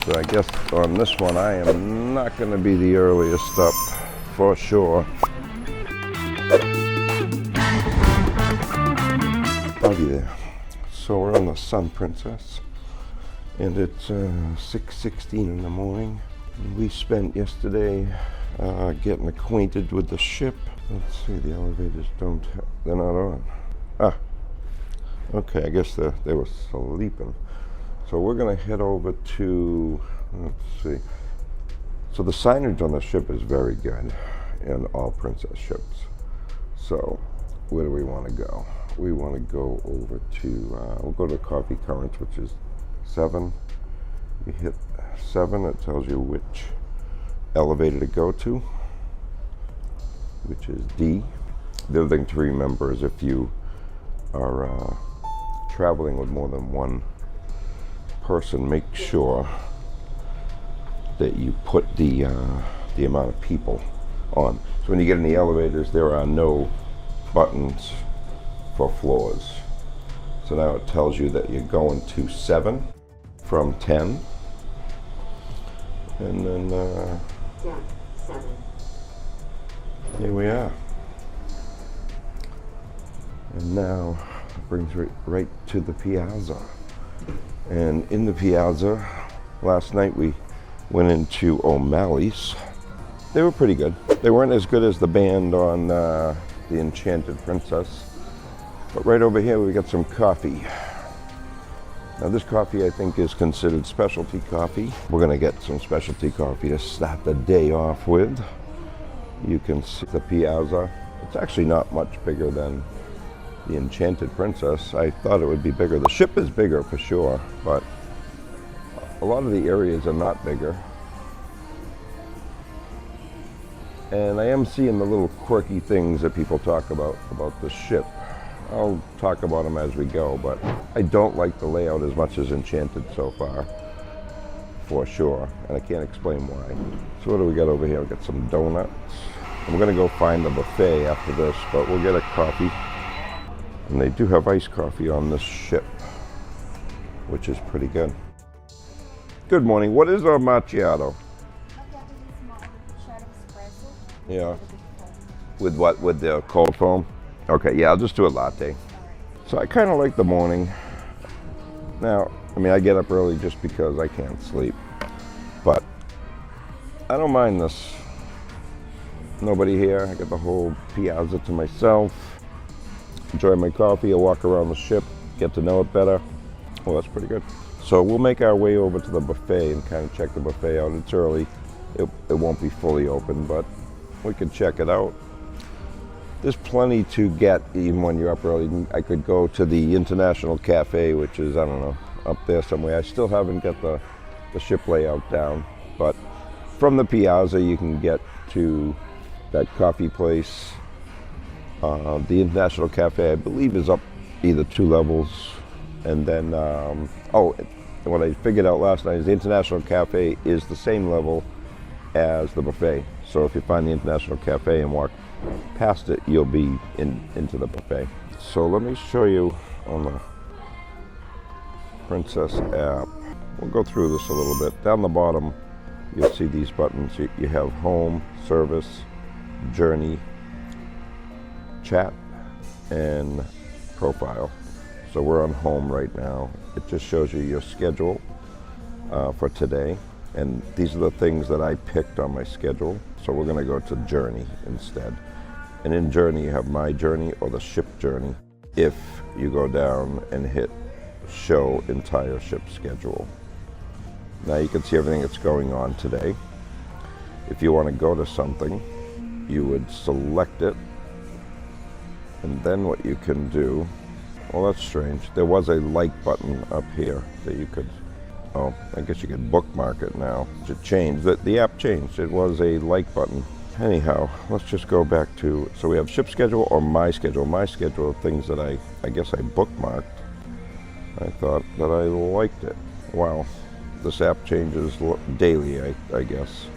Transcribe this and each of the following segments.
So I guess on this one I am not going to be the earliest up for sure. I'll be there. So we're on the Sun Princess and it's 6:16 in the morning. And we spent yesterday getting acquainted with the ship. Let's see, the elevators they're not on. Okay, I guess they were sleeping. So we're gonna head over to, let's see. So the signage on the ship is very good in all Princess ships. So where do we want to go? We want to go over to, we'll go to Coffee Currents, which is 7. You hit 7, it tells you which elevator to go to, which is D. The other thing to remember is if you are traveling with more than one person, make sure that you put the amount of people on. So when you get in the elevators, there are no buttons for floors. So now it tells you that you're going to 7 from 10. And then yeah, 7. Here we are. And now it brings right to the piazza. And in the piazza, last night we went into O'Malley's. They were pretty good. They weren't as good as the band on the Enchanted Princess. But right over here we got some coffee. Now this coffee I think is considered specialty coffee. We're gonna get some specialty coffee to start the day off with. You can see the piazza. It's actually not much bigger than the Enchanted Princess. I thought it would be bigger. The ship is bigger for sure, but a lot of the areas are not bigger. And I am seeing the little quirky things that people talk about the ship. I'll talk about them as we go, but I don't like the layout as much as Enchanted so far, for sure, and I can't explain why. So what do we got over here? We got some donuts. I'm gonna go find the buffet after this, but we'll get a coffee. And they do have iced coffee on this ship, which is pretty good. Good morning. What is our macchiato? Yeah. With what? With the cold foam? Okay, yeah, I'll just do a latte. So I kind of like the morning. Now, I mean, I get up early just because I can't sleep. But I don't mind this. Nobody here. I got the whole piazza to myself. Enjoy my coffee. I walk around the ship, get to know it better. Well, that's pretty good. So we'll make our way over to the buffet and kind of check the buffet out. It's early. It won't be fully open, but we can check it out. There's plenty to get even when you're up early. I could go to the International Cafe, which is, I don't know, up there somewhere. I still haven't got the ship layout down, but from the piazza you can get to that coffee place. The International Cafe, I believe, is up either 2 levels. And then, what I figured out last night is the International Cafe is the same level as the buffet. So if you find the International Cafe and walk past it, you'll be into the buffet. So let me show you on the Princess app. We'll go through this a little bit. Down the bottom, you'll see these buttons. You have Home, Service, Journey, Chat, and Profile. So we're on Home right now. It just shows you your schedule for today. And these are the things that I picked on my schedule. So we're gonna go to Journey instead. And in Journey, you have My Journey or the Ship Journey. If you go down and hit Show Entire Ship Schedule. Now you can see everything that's going on today. If you wanna go to something, you would select it. And then what you can do, well, that's strange. There was a like button up here that you could, oh, I guess you could bookmark it now. It changed, the app changed. It was a like button. Anyhow, let's just go back to, so we have ship schedule or my schedule. My schedule, things that I guess I bookmarked. I thought that I liked it. Wow, this app changes daily, I guess.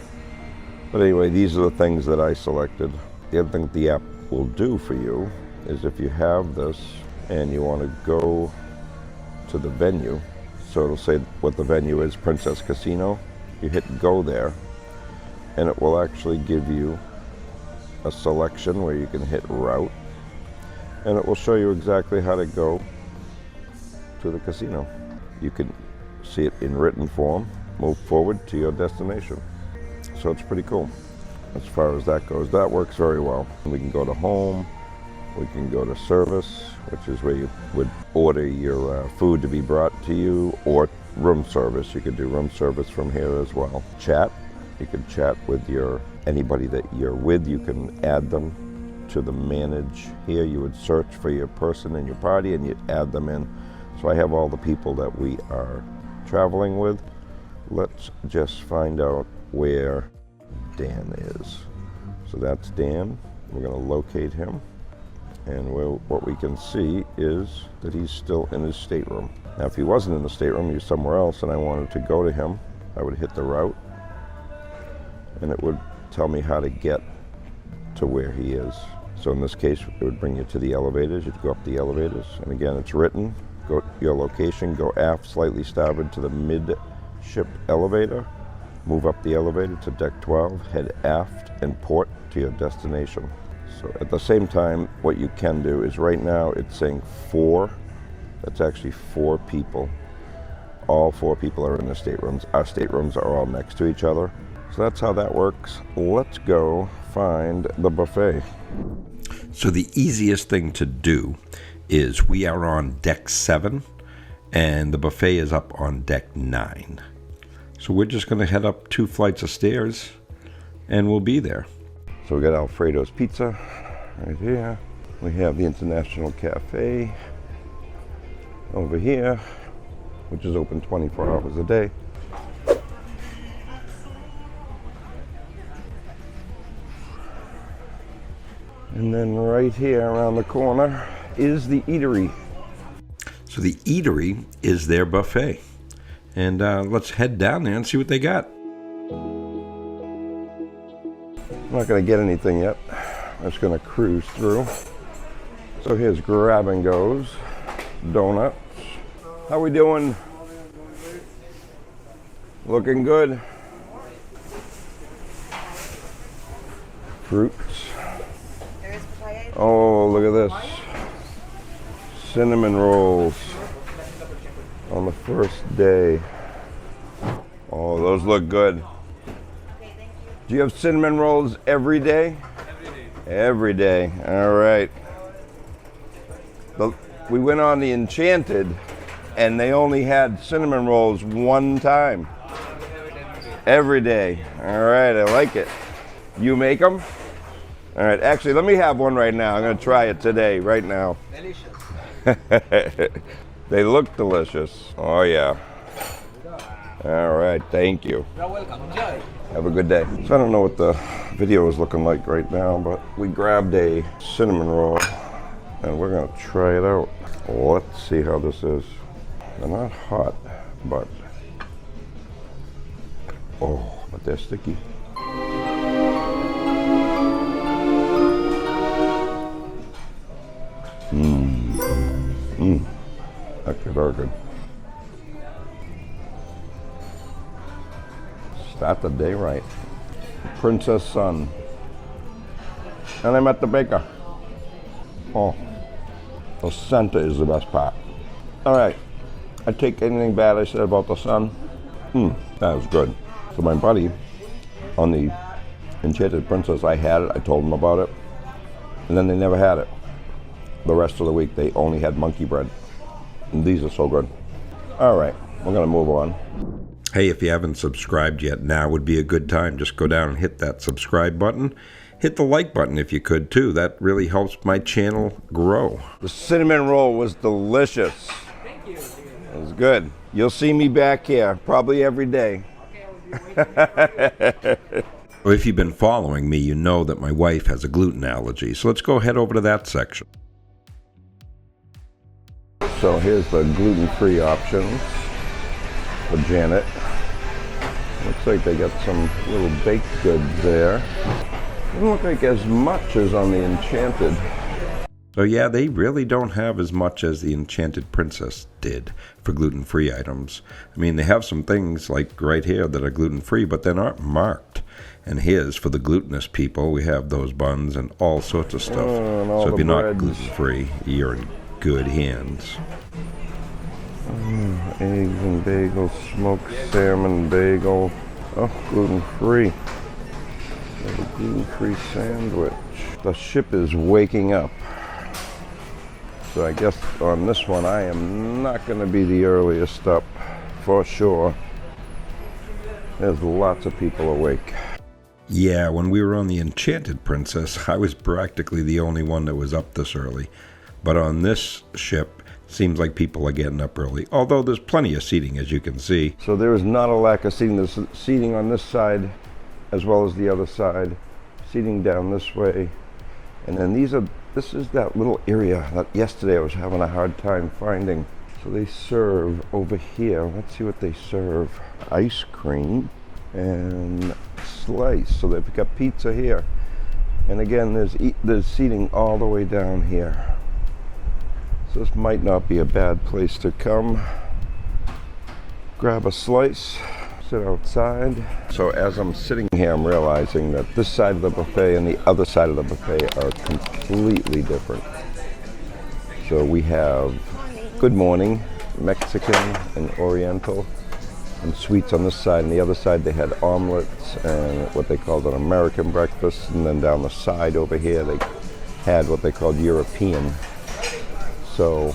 But anyway, these are the things that I selected. The other thing the app will do for you is if you have this and you want to go to the venue, So it'll say what the venue is, Princess Casino. You hit go there, and it will actually give you a selection where you can hit route, and it will show you exactly how to go to the casino. You can see it in written form, move forward to your destination. So it's pretty cool as far as that goes. That works very well. We can go to home, we can go to service, which is where you would order your food to be brought to you, or room service. You could do room service from here as well. Chat, you can chat with anybody that you're with. You can add them to the manage here. You would search for your person in your party and you'd add them in. So I have all the people that we are traveling with. Let's just find out where Dan is. So that's Dan. We're going to locate him. And what we can see is that he's still in his stateroom. Now, if he wasn't in the stateroom, he was somewhere else, and I wanted to go to him, I would hit the route, and it would tell me how to get to where he is. So in this case, it would bring you to the elevators. You'd go up the elevators, and again, it's written. Go your location, go aft, slightly starboard to the midship elevator, move up the elevator to deck 12, head aft, and port to your destination. So at the same time, what you can do is right now it's saying 4. That's actually 4 people. All 4 people are in the staterooms. Our staterooms are all next to each other. So that's how that works. Let's go find the buffet. So the easiest thing to do is we are on deck 7 and the buffet is up on deck 9. So we're just going to head up 2 flights of stairs and we'll be there. So we got Alfredo's Pizza right here. We have the International Cafe over here, which is open 24 hours a day. And then right here around the corner is the eatery. So the eatery is their buffet. And let's head down there and see what they got. I'm not going to get anything yet. I'm just going to cruise through. So here's grab and goes, donuts. How we doing? Looking good. Fruits. Oh, look at this. Cinnamon rolls on the first day. Oh, those look good. Do you have cinnamon rolls every day? Every day. All right. We went on the Enchanted, and they only had cinnamon rolls one time. Every day. All right, I like it. You make them? All right, actually, let me have one right now. I'm going to try it today, right now. Delicious. They look delicious. Oh, yeah. All right, thank you. You're welcome. Enjoy. Have a good day. So I don't know what the video is looking like right now, but we grabbed a cinnamon roll and we're gonna try it out. Let's see how this is. They're not hot, but they're sticky. Actually very good. Start the day right. Princess Sun. And I met the baker. Oh, the center is the best part. All right, I take anything bad I said about the sun. That was good. So my buddy on the Enchanted Princess, I had it, I told him about it, and then they never had it. The rest of the week they only had monkey bread. And these are so good. All right, we're gonna move on. Hey, if you haven't subscribed yet, now would be a good time. Just go down and hit that subscribe button. Hit the like button if you could, too. That really helps my channel grow. The cinnamon roll was delicious. Thank you. It was good. You'll see me back here probably every day. Well, if you've been following me, you know that my wife has a gluten allergy. So let's go head over to that section. So here's the gluten-free options for Janet. Looks like they got some little baked goods there. Doesn't look like as much as on the Enchanted. So yeah, they really don't have as much as the Enchanted Princess did for gluten-free items. I mean, they have some things like right here that are gluten-free, but they're not marked. And here's for the glutinous people, we have those buns and all sorts of stuff. So if you're not gluten-free, you're in good hands. Eggs and bagels, smoked salmon bagel. Oh, gluten-free. A gluten-free sandwich. The ship is waking up. So I guess on this one I am not going to be the earliest up, for sure. There's lots of people awake. Yeah, when we were on the Enchanted Princess, I was practically the only one that was up this early. But on this ship, seems like people are getting up early, although there's plenty of seating, as you can see. So there is not a lack of seating. There's seating on this side as well as the other side. Seating down this way. And then this is that little area that yesterday I was having a hard time finding. So they serve over here. Let's see what they serve. Ice cream and slice. So they've got pizza here. And again, there's seating all the way down here. So this might not be a bad place to come. Grab a slice, sit outside. So as I'm sitting here, I'm realizing that this side of the buffet and the other side of the buffet are completely different. So we have good morning, Mexican and Oriental, and sweets on this side. And the other side they had omelets and what they called an American breakfast. And then down the side over here they had what they called European. So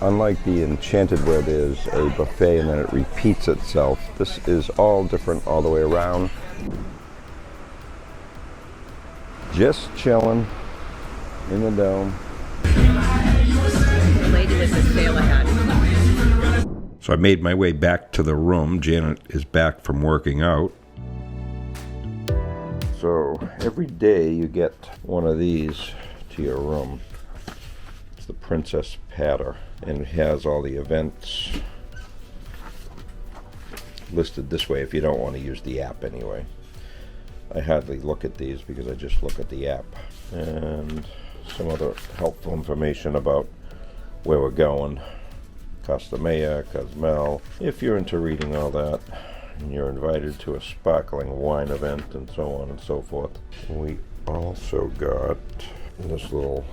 unlike the Enchanted where there's a buffet and then it repeats itself, this is all different all the way around. Just chilling in the dome. The lady with the sailor hat. So I made my way back to the room. Janet is back from working out. So every day you get one of these to your room. It's the Princess Patter, and it has all the events listed this way if you don't want to use the app anyway. I hardly look at these because I just look at the app. And some other helpful information about where we're going. Costa Maya, Cozumel. If you're into reading all that, and you're invited to a sparkling wine event and so on and so forth. We also got this little,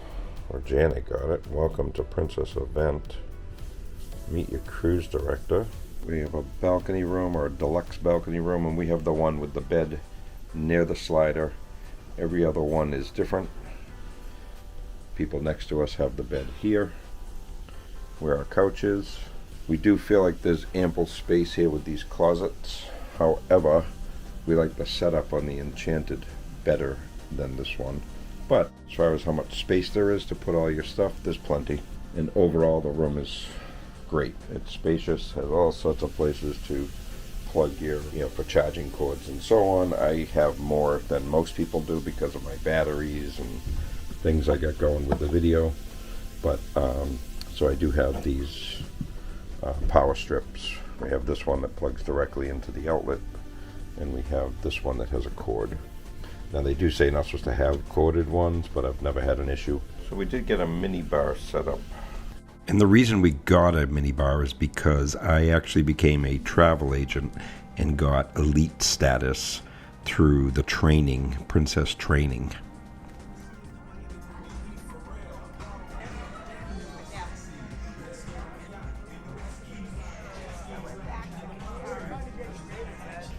or Janet got it, welcome to Princess Event. Meet your cruise director. We have a balcony room or a deluxe balcony room, and we have the one with the bed near the slider. Every other one is different. People next to us have the bed here where our couch is. We do feel like there's ample space here with these closets. However, we like the setup on the Enchanted better than this one. But as far as how much space there is to put all your stuff, there's plenty. And overall, the room is great. It's spacious, has all sorts of places to plug your, for charging cords and so on. I have more than most people do because of my batteries and things I got going with the video. But so I do have these power strips. We have this one that plugs directly into the outlet, and we have this one that has a cord. Now they do say you're not supposed to have corded ones, but I've never had an issue. So we did get a mini bar set up. And the reason we got a mini bar is because I actually became a travel agent and got elite status through the training, Princess Training.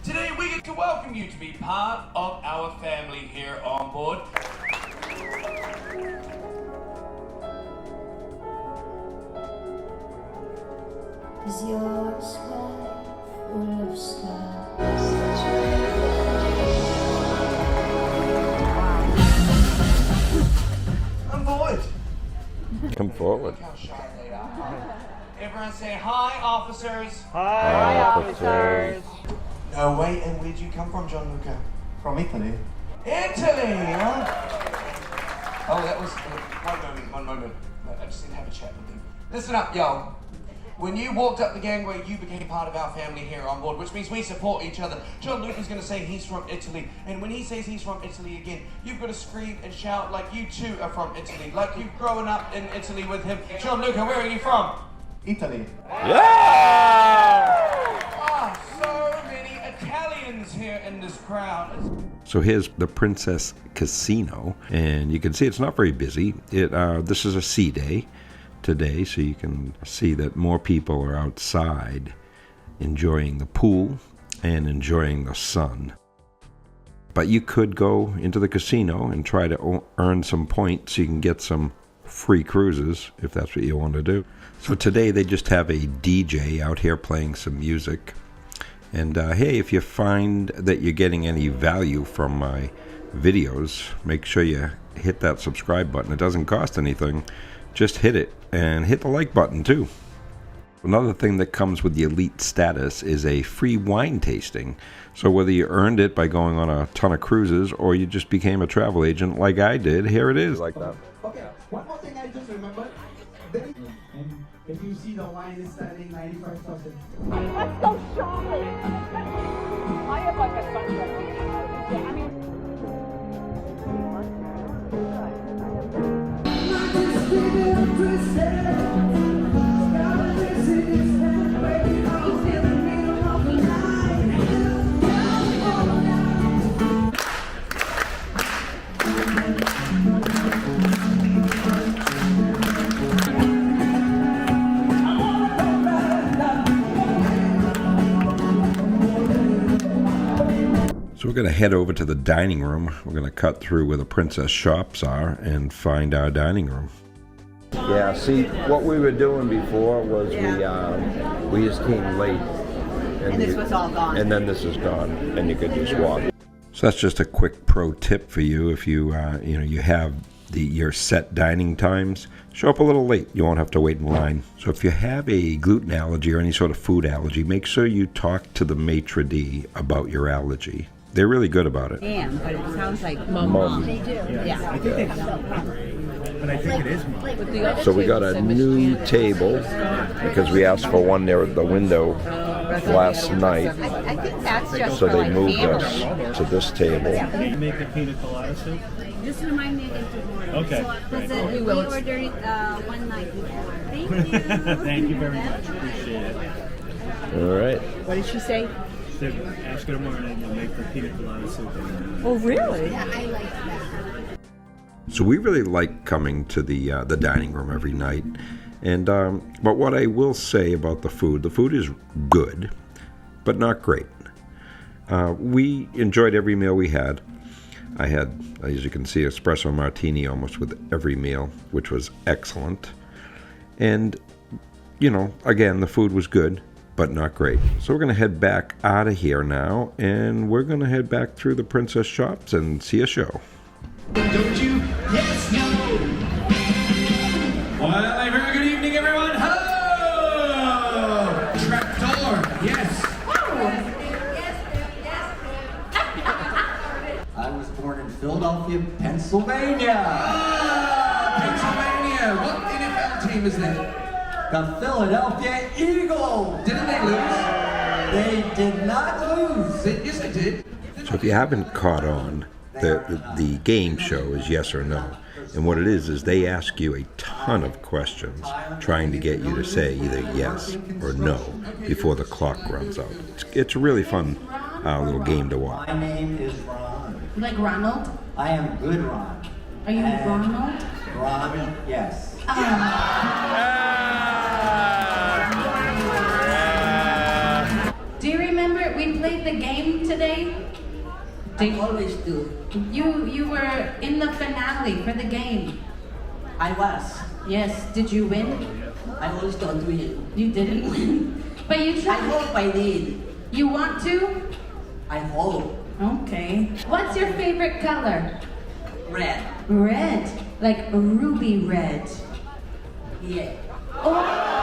Today we get to welcome you to be part of our family here on board. Is your sky full of stars? I'm forward. Come forward. Look how shy they are. Everyone say hi, officers. Hi, officers. No, wait, and where'd you come from, John Luca? From Italy. Italy, huh? Oh, that was... one moment. I just need to have a chat with him. Listen up, y'all. When you walked up the gangway, you became part of our family here on board, which means we support each other. Gianluca's going to say he's from Italy, and when he says he's from Italy again, you've got to scream and shout like you too are from Italy, like you've grown up in Italy with him. Gianluca, where are you from? Italy. Ah, so many Italians here in this crowd. So here's the Princess Casino, and you can see it's not very busy. This is a sea day today, so you can see that more people are outside enjoying the pool and enjoying the sun. But you could go into the casino and try to earn some points so you can get some free cruises if that's what you want to do. So today they just have a DJ out here playing some music. And hey, if you find that you're getting any value from my videos, make sure you hit that subscribe button. It doesn't cost anything. Just hit it and hit the like button too. Another thing that comes with the elite status is a free wine tasting. So whether you earned it by going on a ton of cruises or you just became a travel agent like I did, here it is. Like that. Okay, one more thing I just remembered. And if you see the wine is standing 95,000. That's so shocking. I have like a sunrise. I mean. So we're going to head over to the dining room. We're going to cut through where the princess shops are and find our dining room. Yeah, see, what we were doing before was we just came late. And this was all gone. And then this is gone, and you could just walk. So that's just a quick pro tip for you. If you you have your set dining times, show up a little late. You won't have to wait in line. So if you have a gluten allergy or any sort of food allergy, make sure you talk to the maitre d' about your allergy. They're really good about it. Damn, but it sounds like Mom. They do. Yeah. I think but I think it is mom. So we got a new table because we asked for one there at the window last night. I think that's just So for they like moved families. us to this table. You make the pina colada soup? Just remind me again tomorrow. Okay. Because we ordered it one night before. Thank you. Thank you very much. Appreciate it. All right. What did she say? Ask her tomorrow night and they'll make the pina colada soup. Oh, really? So we really like coming to the dining room every night. And but what I will say about the food is good, but not great. We enjoyed every meal we had. I had, as you can see, espresso martini almost with every meal, which was excellent. And, again, the food was good, but not great. So we're going to head back out of here now, and we're going to head back through the princess shops and see a show. Don't you? Yes, no. Well, a very good evening, everyone. Hello. Trapdoor. Yes. I was born in Philadelphia, Pennsylvania. Pennsylvania. What NFL team is that? The Philadelphia Eagles. Didn't they lose? They did not lose. Yes, they did. So if you haven't caught on, the game show is yes or no. And what it is they ask you a ton of questions, trying to get you to say either yes or no before the clock runs out. It's a really fun little game to watch. My name is Ron. Like Ronald? I am good Ron. Are you Ronald? Ron, yes. Do you remember we played the game today? I always do. You were in the finale for the game. I was. Yes. Did you win? I always don't win. You didn't win. But you I tried. hope I did. You want to? I hope. Okay. What's your favorite color? Red. Red. Like ruby red. Yeah. Oh!